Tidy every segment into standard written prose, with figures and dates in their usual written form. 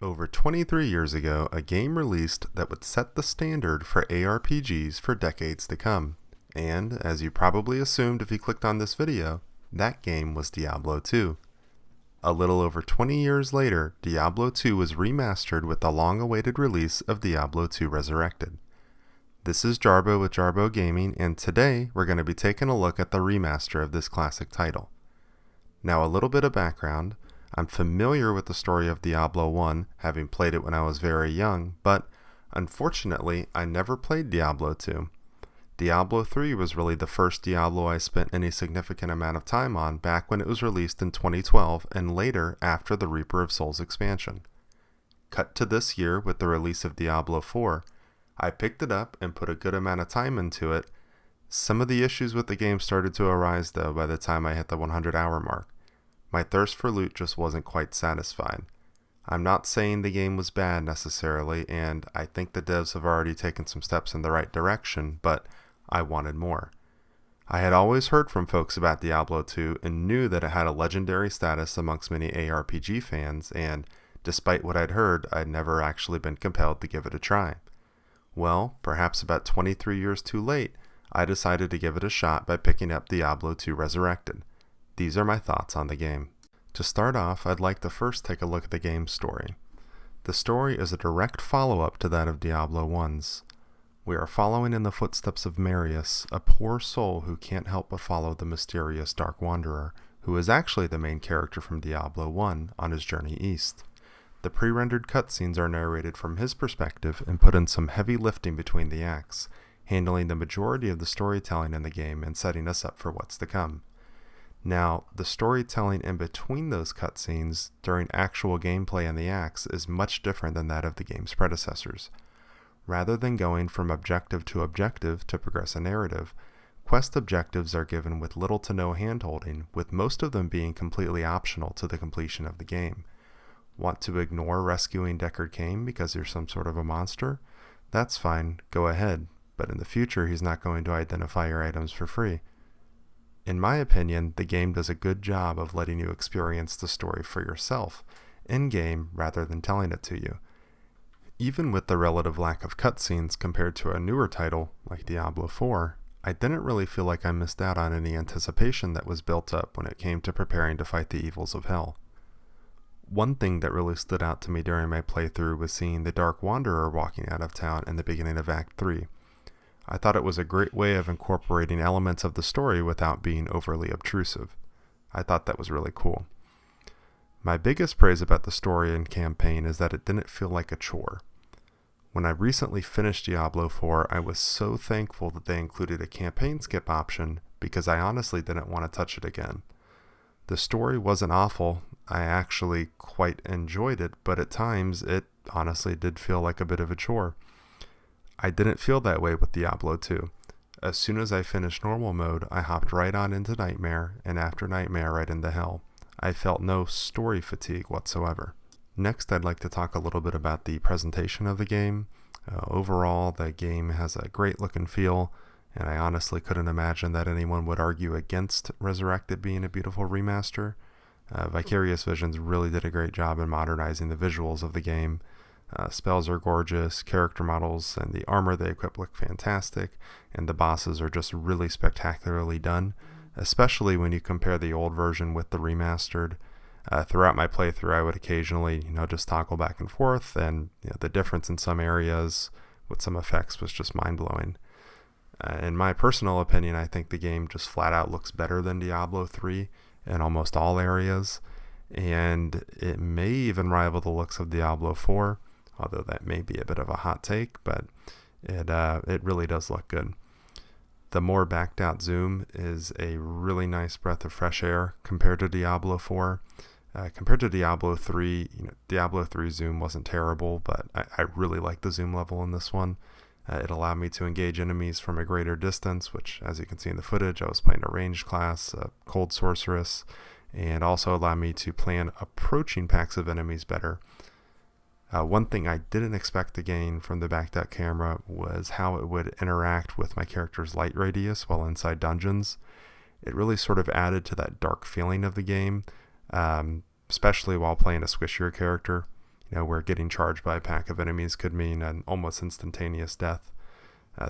Over 23 years ago, a game released that would set the standard for ARPGs for decades to come. And, as you probably assumed if you clicked on this video, that game was Diablo II. A little over 20 years later, Diablo II was remastered with the long-awaited release of Diablo II Resurrected. This is Jarbo with Jarbo Gaming, and today we're going to be taking a look at the remaster of this classic title. Now, a little bit of background. I'm familiar with the story of Diablo I, having played it when I was very young, but unfortunately, I never played Diablo II. Diablo III was really the first Diablo I spent any significant amount of time on back when it was released in 2012 and later after the Reaper of Souls expansion. Cut to this year with the release of Diablo IV, I picked it up and put a good amount of time into it. Some of the issues with the game started to arise though by the time I hit the 100-hour mark. My thirst for loot just wasn't quite satisfied. I'm not saying the game was bad necessarily, and I think the devs have already taken some steps in the right direction, but I wanted more. I had always heard from folks about Diablo II and knew that it had a legendary status amongst many ARPG fans, and despite what I'd heard, I'd never actually been compelled to give it a try. Well, perhaps about 23 years too late, I decided to give it a shot by picking up Diablo II Resurrected. These are my thoughts on the game. To start off, I'd like to first take a look at the game's story. The story is a direct follow-up to that of Diablo I's. We are following in the footsteps of Marius, a poor soul who can't help but follow the mysterious Dark Wanderer, who is actually the main character from Diablo I on his journey east. The pre-rendered cutscenes are narrated from his perspective and put in some heavy lifting between the acts, handling the majority of the storytelling in the game and setting us up for what's to come. Now, the storytelling in between those cutscenes during actual gameplay in the acts is much different than that of the game's predecessors. Rather than going from objective to progress a narrative, quest objectives are given with little to no handholding, with most of them being completely optional to the completion of the game. Want to ignore rescuing Deckard Cain because you're some sort of a monster? That's fine, go ahead, but in the future he's not going to identify your items for free. In my opinion, the game does a good job of letting you experience the story for yourself, in-game rather than telling it to you. Even with the relative lack of cutscenes compared to a newer title like Diablo IV, I didn't really feel like I missed out on any anticipation that was built up when it came to preparing to fight the evils of hell. One thing that really stood out to me during my playthrough was seeing the Dark Wanderer walking out of town in the beginning of Act 3. I thought it was a great way of incorporating elements of the story without being overly obtrusive. I thought that was really cool. My biggest praise about the story and campaign is that it didn't feel like a chore. When I recently finished Diablo IV, I was so thankful that they included a campaign skip option because I honestly didn't want to touch it again. The story wasn't awful. I actually quite enjoyed it, but at times it honestly did feel like a bit of a chore. I didn't feel that way with Diablo II. As soon as I finished normal mode, I hopped right on into Nightmare, and after Nightmare right into Hell. I felt no story fatigue whatsoever. Next, I'd like to talk a little bit about the presentation of the game. Overall, the game has a great look and feel, and I honestly couldn't imagine that anyone would argue against Resurrected being a beautiful remaster. Vicarious Visions really did a great job in modernizing the visuals of the game. Spells are gorgeous, character models and the armor they equip look fantastic, and the bosses are just really spectacularly done, especially when you compare the old version with the remastered. Throughout my playthrough, I would occasionally, just toggle back and forth, and the difference in some areas with some effects was just mind-blowing. In my personal opinion, I think the game just flat out looks better than Diablo III in almost all areas, and it may even rival the looks of Diablo IV, although that may be a bit of a hot take, but it really does look good. The more backed out zoom is a really nice breath of fresh air compared to Diablo IV. Compared to Diablo 3, Diablo 3 zoom wasn't terrible, but I really like the zoom level in this one. It allowed me to engage enemies from a greater distance, which, as you can see in the footage, I was playing a ranged class, a cold sorceress, and also allowed me to plan approaching packs of enemies better. One thing I didn't expect to gain from the backed out camera was how it would interact with my character's light radius while inside dungeons. It really sort of added to that dark feeling of the game, especially while playing a squishier character. where getting charged by a pack of enemies could mean an almost instantaneous death.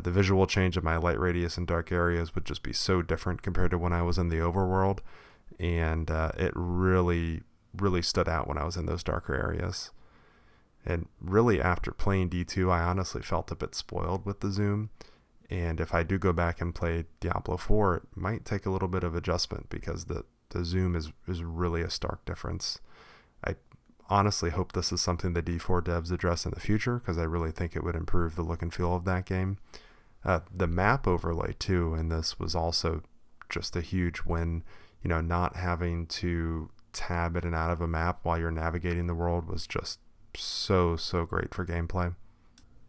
The visual change of my light radius in dark areas would just be so different compared to when I was in the overworld, and it really stood out when I was in those darker areas. And really, after playing D2, I honestly felt a bit spoiled with the zoom. And if I do go back and play Diablo 4, it might take a little bit of adjustment because the zoom is really a stark difference. I honestly hope this is something the D4 devs address in the future, because I really think it would improve the look and feel of that game. The map overlay, too, in this was also just a huge win. Not having to tab in and out of a map while you're navigating the world was just so great for gameplay.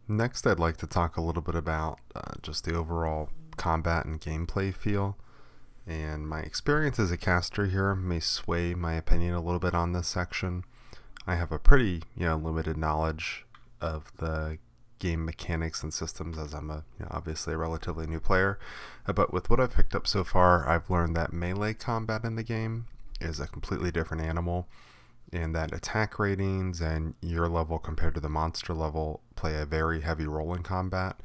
Next, I'd like to talk a little bit about just the overall combat and gameplay feel. And my experience as a caster here may sway my opinion a little bit on this section. I have a pretty limited knowledge of the game mechanics and systems, as I'm obviously a relatively new player. But with what I've picked up so far, I've learned that melee combat in the game is a completely different animal, and that attack ratings and your level compared to the monster level play a very heavy role in combat,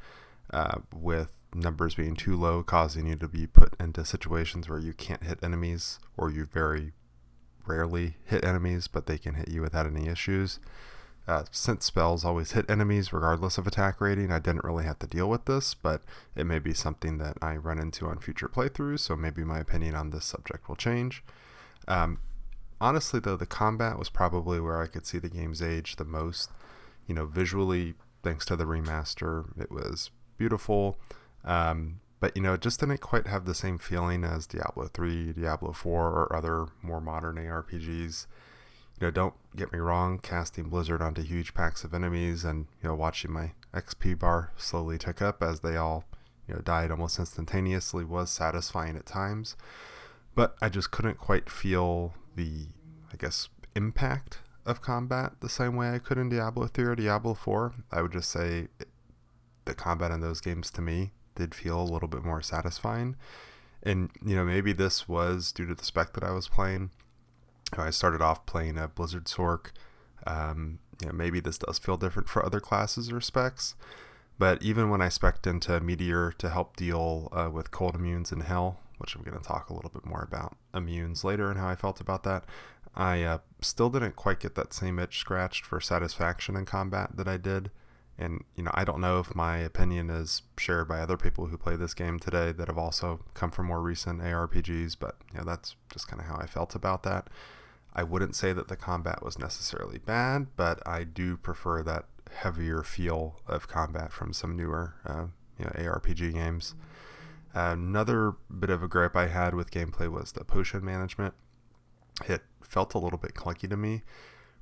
with numbers being too low causing you to be put into situations where you can't hit enemies, or you very rarely hit enemies, but they can hit you without any issues. Since spells always hit enemies regardless of attack rating, I didn't really have to deal with this, but it may be something that I run into on future playthroughs, so maybe my opinion on this subject will change. Honestly, though, the combat was probably where I could see the game's age the most. Visually, thanks to the remaster, it was beautiful, but it just didn't quite have the same feeling as Diablo 3, Diablo 4, or other more modern ARPGs. Don't get me wrong, casting Blizzard onto huge packs of enemies and watching my XP bar slowly tick up as they all died almost instantaneously was satisfying at times, but I just couldn't quite feel the, impact of combat the same way I could in Diablo 3 or Diablo 4. I would just say the combat in those games to me did feel a little bit more satisfying, and maybe this was due to the spec that I was playing. I started off playing a Blizzard Sorc. Maybe this does feel different for other classes or specs, but even when I spec'd into Meteor to help deal with cold immunes in Hell, which I'm going to talk a little bit more about immunes later and how I felt about that, I still didn't quite get that same itch scratched for satisfaction in combat that I did. And, I don't know if my opinion is shared by other people who play this game today that have also come from more recent ARPGs, but that's just kind of how I felt about that. I wouldn't say that the combat was necessarily bad, but I do prefer that heavier feel of combat from some newer ARPG games. Another bit of a gripe I had with gameplay was the potion management. It felt a little bit clunky to me,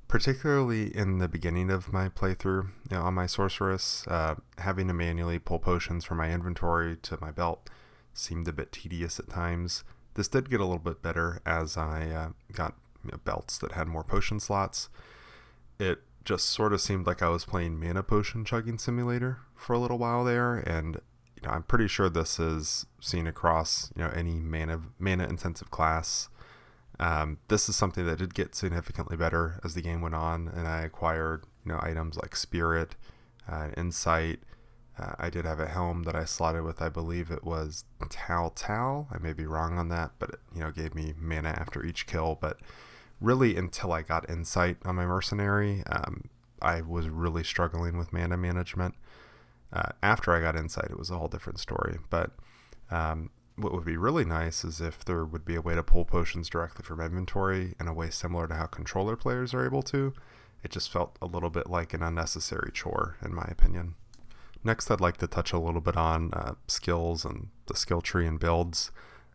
particularly in the beginning of my playthrough. On my sorceress, having to manually pull potions from my inventory to my belt seemed a bit tedious at times. This did get a little bit better as I got belts that had more potion slots. It just sort of seemed like I was playing mana potion chugging simulator for a little while there, and I'm pretty sure this is seen across any mana intensive class. This is something that did get significantly better as the game went on, and I acquired items like Spirit, Insight. I did have a helm that I slotted with, I believe it was Tal. I may be wrong on that, but it gave me mana after each kill. But really, until I got Insight on my mercenary, I was really struggling with mana management. After I got Insight, it was a whole different story. But what would be really nice is if there would be a way to pull potions directly from inventory in a way similar to how controller players are able to. It just felt a little bit like an unnecessary chore, in my opinion. Next, I'd like to touch a little bit on skills and the skill tree and builds.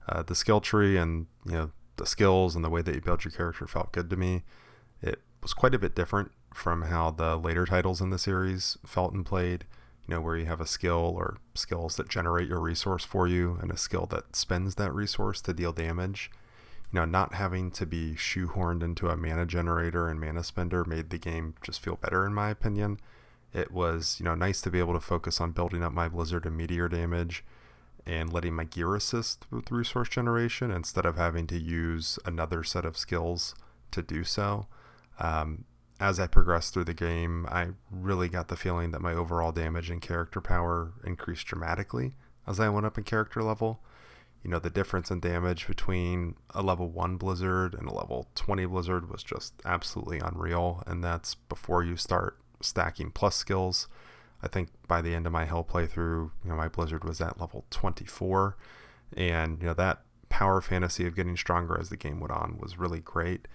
The skill tree and the skills and the way that you build your character felt good to me. It was quite a bit different from how the later titles in the series felt and played. Where you have a skill or skills that generate your resource for you and a skill that spends that resource to deal damage. Not having to be shoehorned into a mana generator and mana spender made the game just feel better, in my opinion. It was, nice to be able to focus on building up my Blizzard and Meteor damage and letting my gear assist with resource generation instead of having to use another set of skills to do so. as I progressed through the game, I really got the feeling that my overall damage and character power increased dramatically as I went up in character level. The difference in damage between a level 1 Blizzard and a level 20 Blizzard was just absolutely unreal, and that's before you start stacking plus skills. I think by the end of my Hell playthrough, my Blizzard was at level 24, and that power fantasy of getting stronger as the game went on was really great.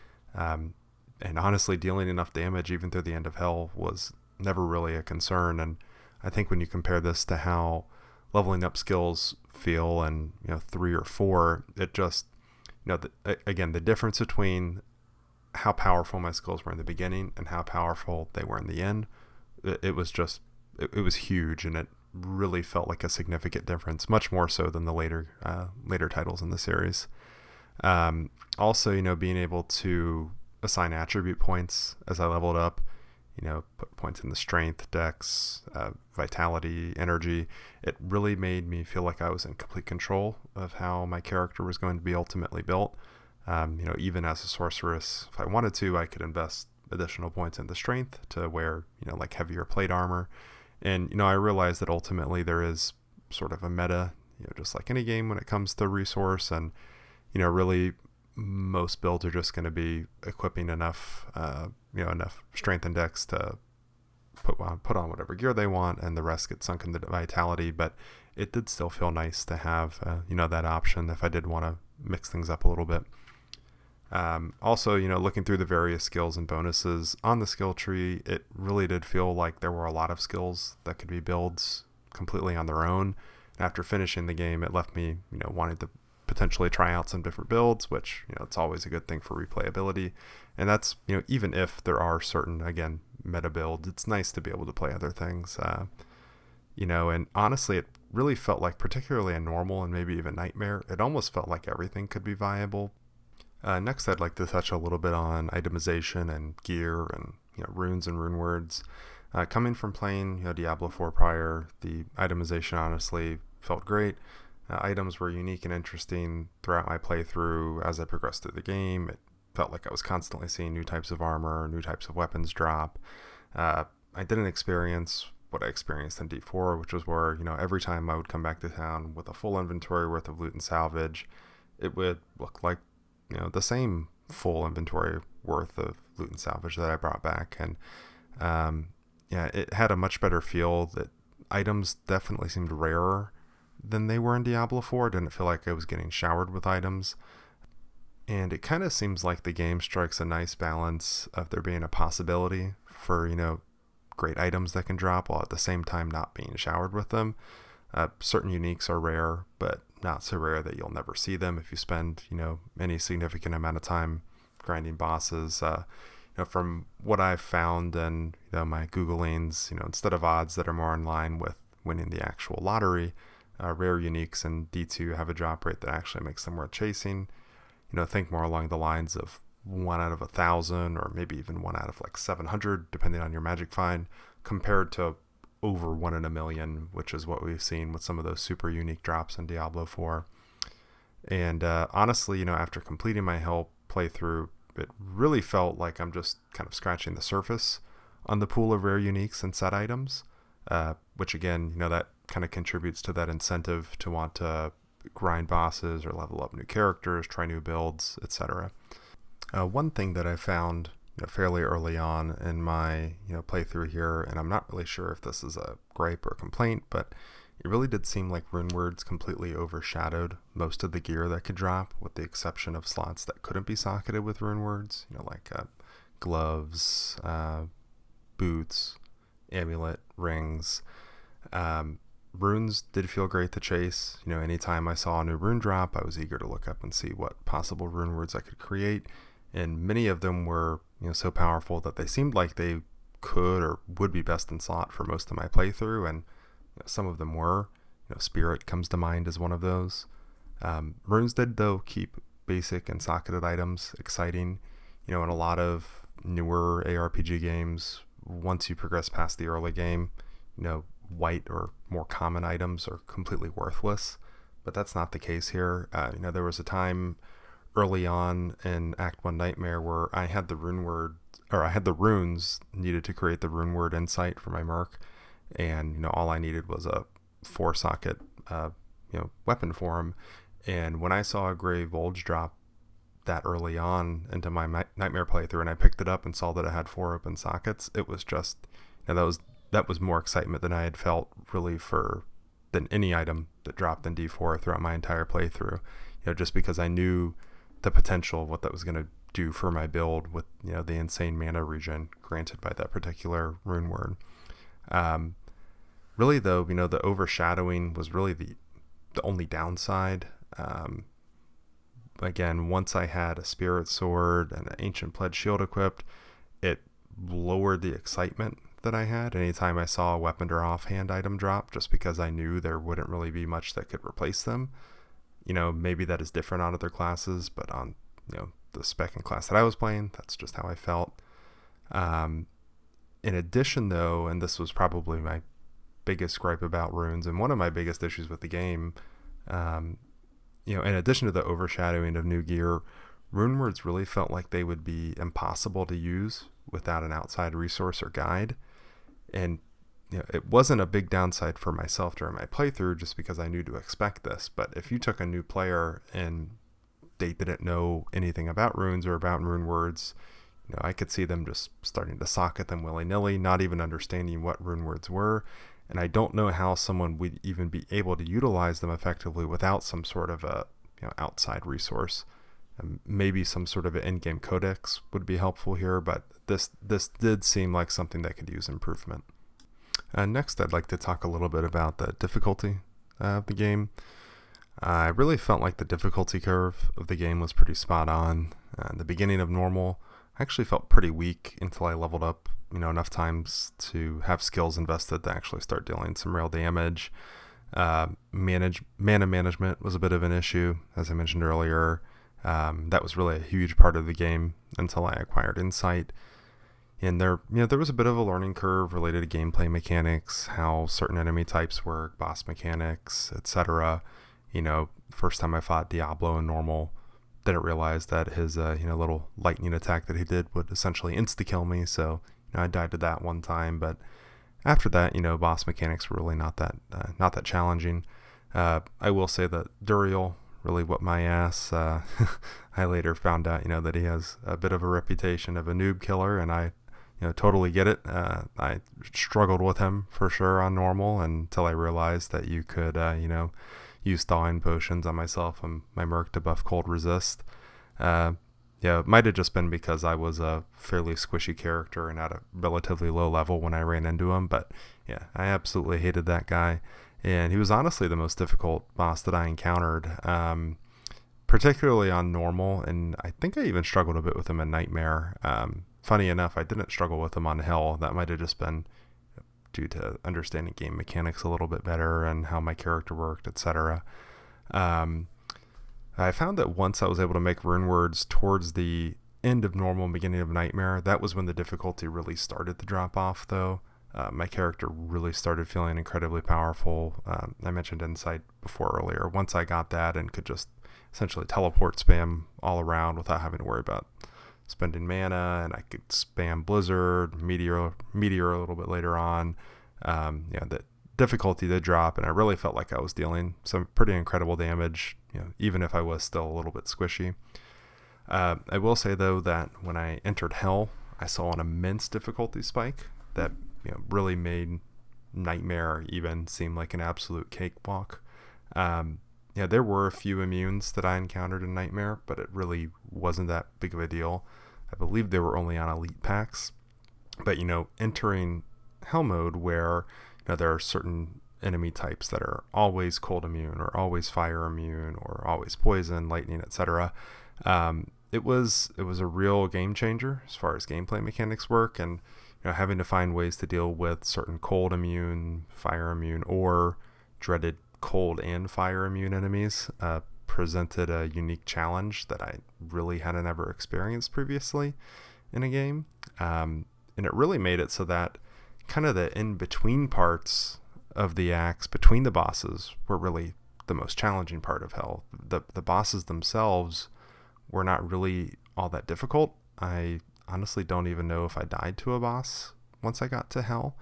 And honestly, dealing enough damage even through the end of Hell was never really a concern. And I think when you compare this to how leveling up skills feel in 3 or 4, it just again, the difference between how powerful my skills were in the beginning and how powerful they were in the end, it was huge, and it really felt like a significant difference, much more so than the later titles in the series. Also, being able to assign attribute points as I leveled up, put points in the strength, dex, vitality, energy. It really made me feel like I was in complete control of how my character was going to be ultimately built. Even as a sorceress, if I wanted to, I could invest additional points in the strength to wear, like heavier plate armor. And, I realized that ultimately there is sort of a meta, just like any game when it comes to resource, and, really most builds are just going to be equipping enough strength and dex to put on whatever gear they want, and the rest get sunk into vitality. But it did still feel nice to have, that option if I did want to mix things up a little bit. Also, looking through the various skills and bonuses on the skill tree, it really did feel like there were a lot of skills that could be builds completely on their own. After finishing the game, it left me, wanting to potentially try out some different builds, which, it's always a good thing for replayability. And that's, even if there are certain, again, meta builds, it's nice to be able to play other things. And honestly, it really felt like, particularly in normal and maybe even nightmare, it almost felt like everything could be viable. Next, I'd like to touch a little bit on itemization and gear and runes and rune words. Coming from playing Diablo 4 prior, the itemization honestly felt great. Items were unique and interesting throughout my playthrough. As I progressed through the game, it felt like I was constantly seeing new types of armor, new types of weapons drop. I didn't experience what I experienced in D4, which was where every time I would come back to town with a full inventory worth of loot and salvage, it would look like the same full inventory worth of loot and salvage that I brought back. And it had a much better feel. That items definitely seemed rarer than they were in Diablo 4. It didn't feel like I was getting showered with items. And it kind of seems like the game strikes a nice balance of there being a possibility for, great items that can drop, while at the same time not being showered with them. Certain uniques are rare, but not so rare that you'll never see them if you spend, any significant amount of time grinding bosses. From what I've found and, my Googlings, instead of odds that are more in line with winning the actual lottery, rare uniques in D2 have a drop rate that actually makes them worth chasing. Think more along the lines of 1 out of 1,000, or maybe even 1 out of 700, depending on your magic find, compared to over 1 in a million, which is what we've seen with some of those super unique drops in Diablo 4. And honestly, after completing my Hell playthrough, it really felt like I'm just kind of scratching the surface on the pool of rare uniques and set items, which again, that kind of contributes to that incentive to want to grind bosses or level up new characters, try new builds, etc. One thing that I found fairly early on in my playthrough here, and I'm not really sure if this is a gripe or complaint, but it really did seem like rune words completely overshadowed most of the gear that could drop, with the exception of slots that couldn't be socketed with rune words, like gloves, boots, amulet, rings. Runes did feel great to chase. Anytime I saw a new rune drop, I was eager to look up and see what possible rune words I could create. And many of them were, so powerful that they seemed like they could or would be best in slot for most of my playthrough. And some of them were. Spirit comes to mind as one of those. Runes did, though, keep basic and socketed items exciting. In a lot of newer ARPG games, once you progress past the early game, white or more common items are completely worthless, but that's not the case here. There was a time early on in Act 1 Nightmare where I had the runes needed to create the rune word insight for my merc, and all I needed was a 4-socket weapon for him. And when I saw a Gray Volge drop that early on into my Nightmare playthrough, and I picked it up and saw that it had 4 open sockets, it was just that was more excitement than I had felt really than any item that dropped in D4 throughout my entire playthrough. Just because I knew the potential of what that was going to do for my build with the insane mana regen granted by that particular rune word. Really though, the overshadowing was really the only downside. Again, once I had a Spirit Sword and an Ancient Pledge Shield equipped, it lowered the excitement that I had anytime I saw a weapon or offhand item drop, just because I knew there wouldn't really be much that could replace them. Maybe that is different on other classes, but on the spec and class that I was playing, that's just how I felt. In addition though, and this was probably my biggest gripe about runes and one of my biggest issues with the game, in addition to the overshadowing of new gear, rune words really felt like they would be impossible to use without an outside resource or guide. And it wasn't a big downside for myself during my playthrough just because I knew to expect this. But if you took a new player and they didn't know anything about runes or about rune words, I could see them just starting to socket them willy-nilly, not even understanding what rune words were. And I don't know how someone would even be able to utilize them effectively without some sort of a outside resource. Maybe some sort of an in-game codex would be helpful here, but this did seem like something that could use improvement. Next, I'd like to talk a little bit about the difficulty of the game. I really felt like the difficulty curve of the game was pretty spot on. The beginning of normal, I actually felt pretty weak until I leveled up enough times to have skills invested to actually start dealing some real damage. Mana management was a bit of an issue, as I mentioned earlier. That was really a huge part of the game until I acquired Insight. And there was a bit of a learning curve related to gameplay mechanics, how certain enemy types work, boss mechanics, etc. First time I fought Diablo in normal, didn't realize that his little lightning attack that he did would essentially insta-kill me. So I died to that one time, but after that, boss mechanics were really not that challenging. I will say that Duriel really whipped my ass. I later found out, that he has a bit of a reputation of a noob killer, and I, totally get it. I struggled with him for sure on normal until I realized that you could, use thawing potions on myself and my merc to buff cold resist. It might have just been because I was a fairly squishy character and at a relatively low level when I ran into him, but yeah, I absolutely hated that guy. And he was honestly the most difficult boss that I encountered, particularly on normal, and I think I even struggled a bit with him in Nightmare. Funny enough, I didn't struggle with him on Hell. That might have just been due to understanding game mechanics a little bit better and how my character worked, etc. I found that once I was able to make rune words towards the end of normal and beginning of Nightmare, that was when the difficulty really started to drop off, though. My character really started feeling incredibly powerful. I mentioned Insight before earlier. Once I got that and could just essentially teleport spam all around without having to worry about spending mana, and I could spam Blizzard, Meteor a little bit later on. The difficulty did drop, and I really felt like I was dealing some pretty incredible damage, even if I was still a little bit squishy. I will say though that when I entered Hell, I saw an immense difficulty spike that really made Nightmare even seem like an absolute cakewalk. There were a few immunes that I encountered in Nightmare, but it really wasn't that big of a deal. I believe they were only on elite packs. But entering Hell mode, where there are certain enemy types that are always cold immune or always fire immune or always poison, lightning, etc. It was a real game changer as far as gameplay mechanics work, and having to find ways to deal with certain cold immune, fire immune, or dreaded cold and fire immune enemies presented a unique challenge that I really hadn't ever experienced previously in a game. And it really made it so that kind of the in-between parts of the acts between the bosses were really the most challenging part of Hell. The bosses themselves were not really all that difficult. I honestly don't even know if I died to a boss once I got to hell.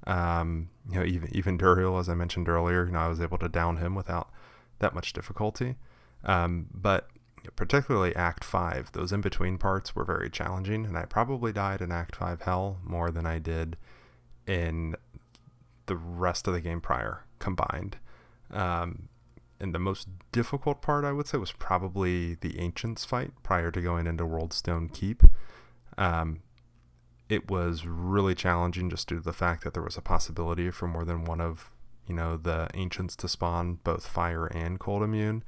Even Duriel, as I mentioned earlier, I was able to down him without that much difficulty. But particularly Act 5, those in-between parts were very challenging, and I probably died in Act 5 hell more than I did in the rest of the game prior combined. And the most difficult part, I would say, was probably the Ancients fight prior to going into Worldstone Keep. It was really challenging just due to the fact that there was a possibility for more than one of, the Ancients to spawn both fire and cold immune.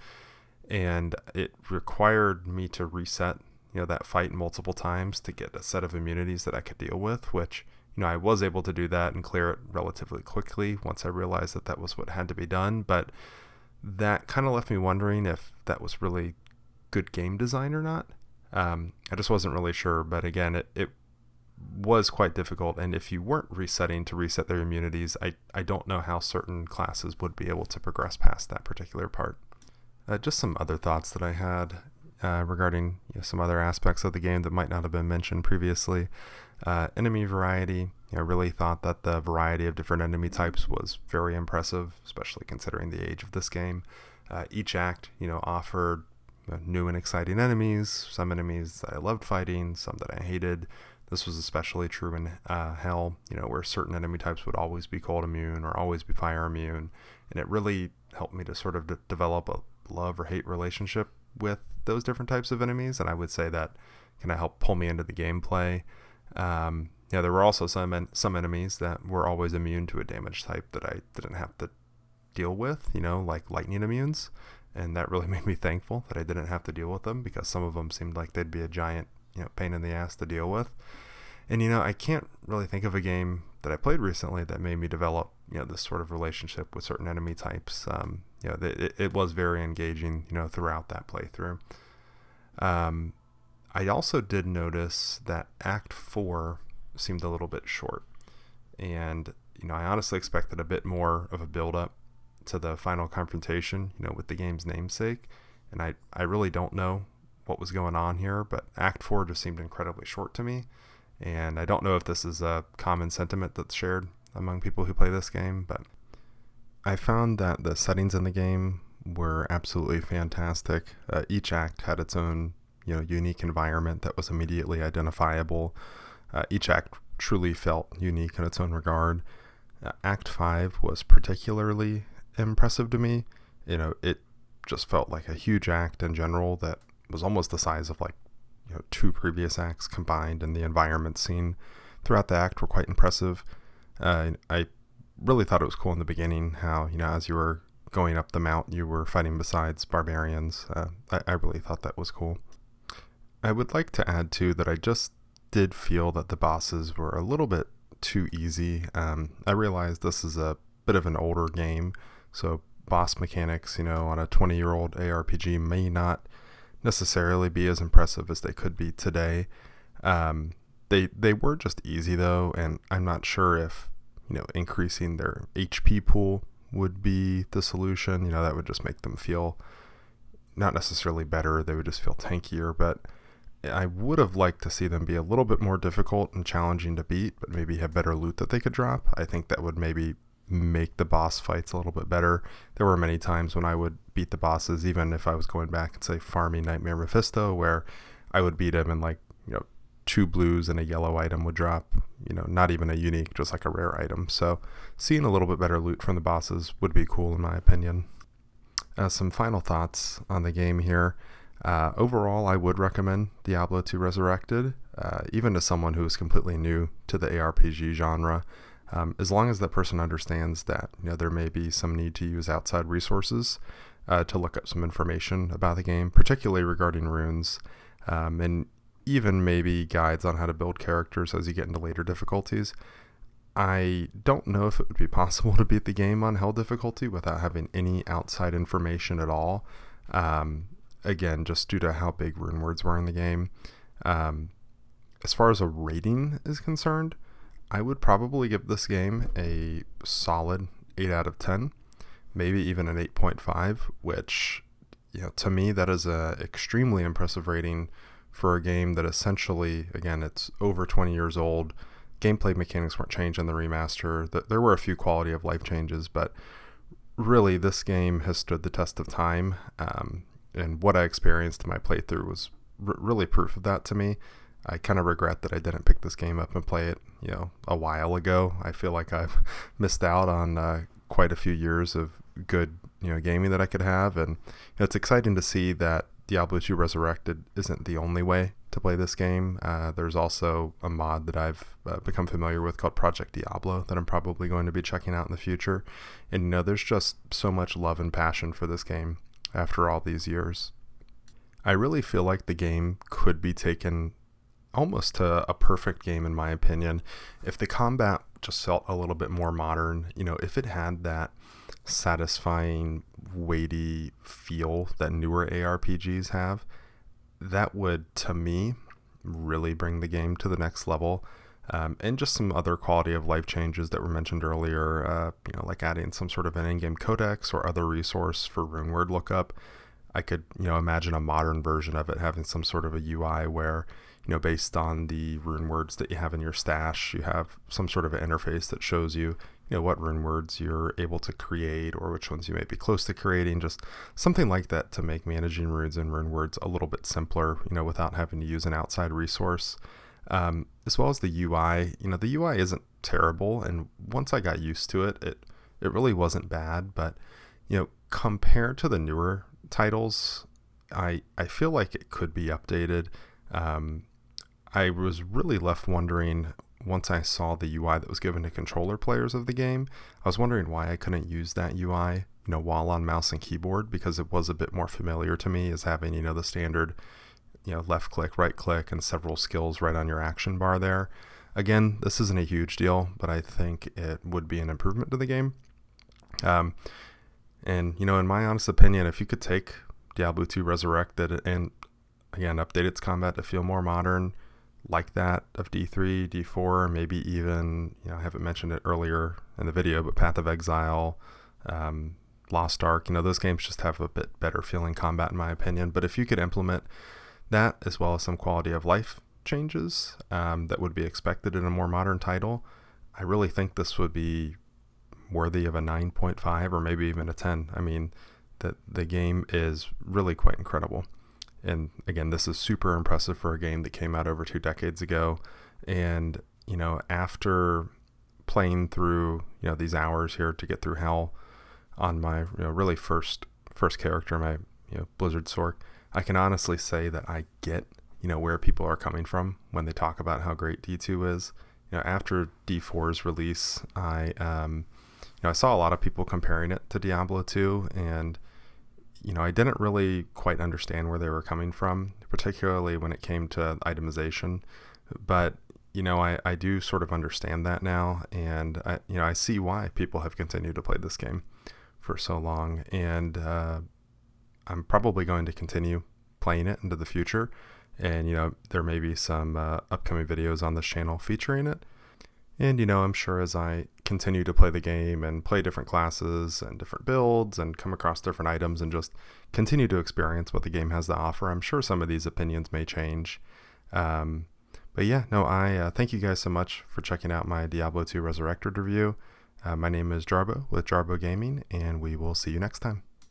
And it required me to reset, that fight multiple times to get a set of immunities that I could deal with, which, I was able to do that and clear it relatively quickly once I realized that that was what had to be done. But that kind of left me wondering if that was really good game design or not. I just wasn't really sure. But again, it was quite difficult. And if you weren't resetting to reset their immunities, I don't know how certain classes would be able to progress past that particular part. Just some other thoughts that I had regarding some other aspects of the game that might not have been mentioned previously. Enemy variety. I really thought that the variety of different enemy types was very impressive, especially considering the age of this game. Each act, offered new and exciting enemies, some enemies that I loved fighting, some that I hated. This was especially true in Hell, where certain enemy types would always be cold immune or always be fire immune, and it really helped me to sort of develop a love or hate relationship with those different types of enemies, and I would say that kind of helped pull me into the gameplay. There were also some enemies that were always immune to a damage type that I didn't have to deal with, like lightning immunes, and that really made me thankful that I didn't have to deal with them, because some of them seemed like they'd be a giant pain in the ass to deal with. And I can't really think of a game that I played recently that made me develop this sort of relationship with certain enemy types. It was very engaging throughout that playthrough. I also did notice that Act 4 seemed a little bit short, and I honestly expected a bit more of a build-up to the final confrontation with the game's namesake, and I really don't know what was going on here, but Act 4 just seemed incredibly short to me, and I don't know if this is a common sentiment that's shared among people who play this game, but I found that the settings in the game were absolutely fantastic. Each act had its own unique environment that was immediately identifiable. Each act truly felt unique in its own regard. Act 5 was particularly impressive to me. It just felt like a huge act in general that was almost the size of two previous acts combined, and the environments seen throughout the act were quite impressive. I really thought it was cool in the beginning how, as you were going up the mount, you were fighting besides barbarians. I really thought that was cool. I would like to add, too, that I just did feel that the bosses were a little bit too easy. I realized this is a bit of an older game, so boss mechanics, on a 20-year-old ARPG may not necessarily be as impressive as they could be today. They were just easy, though, and I'm not sure if, increasing their HP pool would be the solution. That would just make them feel not necessarily better, they would just feel tankier, but I would have liked to see them be a little bit more difficult and challenging to beat, but maybe have better loot that they could drop. I think that would maybe make the boss fights a little bit better. There were many times when I would beat the bosses, even if I was going back and say farming Nightmare Mephisto, where I would beat him and 2 blues and a yellow item would drop, not even a unique, just like a rare item. So seeing a little bit better loot from the bosses would be cool in my opinion. Some final thoughts on the game here. Overall, I would recommend Diablo II Resurrected, even to someone who is completely new to the ARPG genre, as long as that person understands that there may be some need to use outside resources to look up some information about the game, particularly regarding runes, and even maybe guides on how to build characters as you get into later difficulties. I don't know if it would be possible to beat the game on Hell difficulty without having any outside information at all. Again, just due to how big rune words were in the game. As far as a rating is concerned, I would probably give this game a solid 8 out of 10, maybe even an 8.5, which To me, that is a extremely impressive rating for a game that essentially, again, it's over 20 years old. Gameplay mechanics weren't changed in the remaster. There were a few quality of life changes, but really this game has stood the test of time. And what I experienced in my playthrough was really proof of that to me. I kind of regret that I didn't pick this game up and play it, a while ago. I feel like I've missed out on quite a few years of good, gaming that I could have. And it's exciting to see that Diablo II Resurrected isn't the only way to play this game. There's also a mod that I've become familiar with called Project Diablo that I'm probably going to be checking out in the future. And, there's just so much love and passion for this game after all these years. I really feel like the game could be taken almost to a perfect game, in my opinion, if the combat just felt a little bit more modern. If it had that satisfying, weighty feel that newer ARPGs have, that would, to me, really bring the game to the next level. And just some other quality of life changes that were mentioned earlier, like adding some sort of an in-game codex or other resource for runeword lookup. I could, imagine a modern version of it having some sort of a UI where, based on the rune words that you have in your stash, you have some sort of an interface that shows you, what rune words you're able to create or which ones you may be close to creating. Just something like that to make managing runes and rune words a little bit simpler, without having to use an outside resource. As well as the UI, the UI isn't terrible. And once I got used to it, it really wasn't bad. But, compared to the newer titles, I feel like it could be updated. I was really left wondering once I saw the UI that was given to controller players of the game. I was wondering why I couldn't use that UI, while on mouse and keyboard, because it was a bit more familiar to me as having, the standard, left click, right click, and several skills right on your action bar there. Again, this isn't a huge deal, but I think it would be an improvement to the game. And, in my honest opinion, if you could take Diablo II Resurrected and, again, update its combat to feel more modern, like that of D3, D4, maybe even, I haven't mentioned it earlier in the video, but Path of Exile, Lost Ark, those games just have a bit better feeling combat in my opinion. But if you could implement that as well as some quality of life changes that would be expected in a more modern title, I really think this would be worthy of a 9.5 or maybe even a 10. I mean, the game is really quite incredible. And again, this is super impressive for a game that came out over 2 decades ago. And, after playing through, these hours here to get through hell on my, really first character, my, Blizzard Sork, I can honestly say that I get, where people are coming from when they talk about how great D2 is. After D4's release, I saw a lot of people comparing it to Diablo 2, and I didn't really quite understand where they were coming from, particularly when it came to itemization. But, I do sort of understand that now. And, I see why people have continued to play this game for so long. And I'm probably going to continue playing it into the future. And, there may be some upcoming videos on this channel featuring it. And, I'm sure as I continue to play the game and play different classes and different builds and come across different items and just continue to experience what the game has to offer, I'm sure some of these opinions may change. But yeah, no, I thank you guys so much for checking out my Diablo II Resurrected review. My name is Jarbo with Jarbo Gaming, and we will see you next time.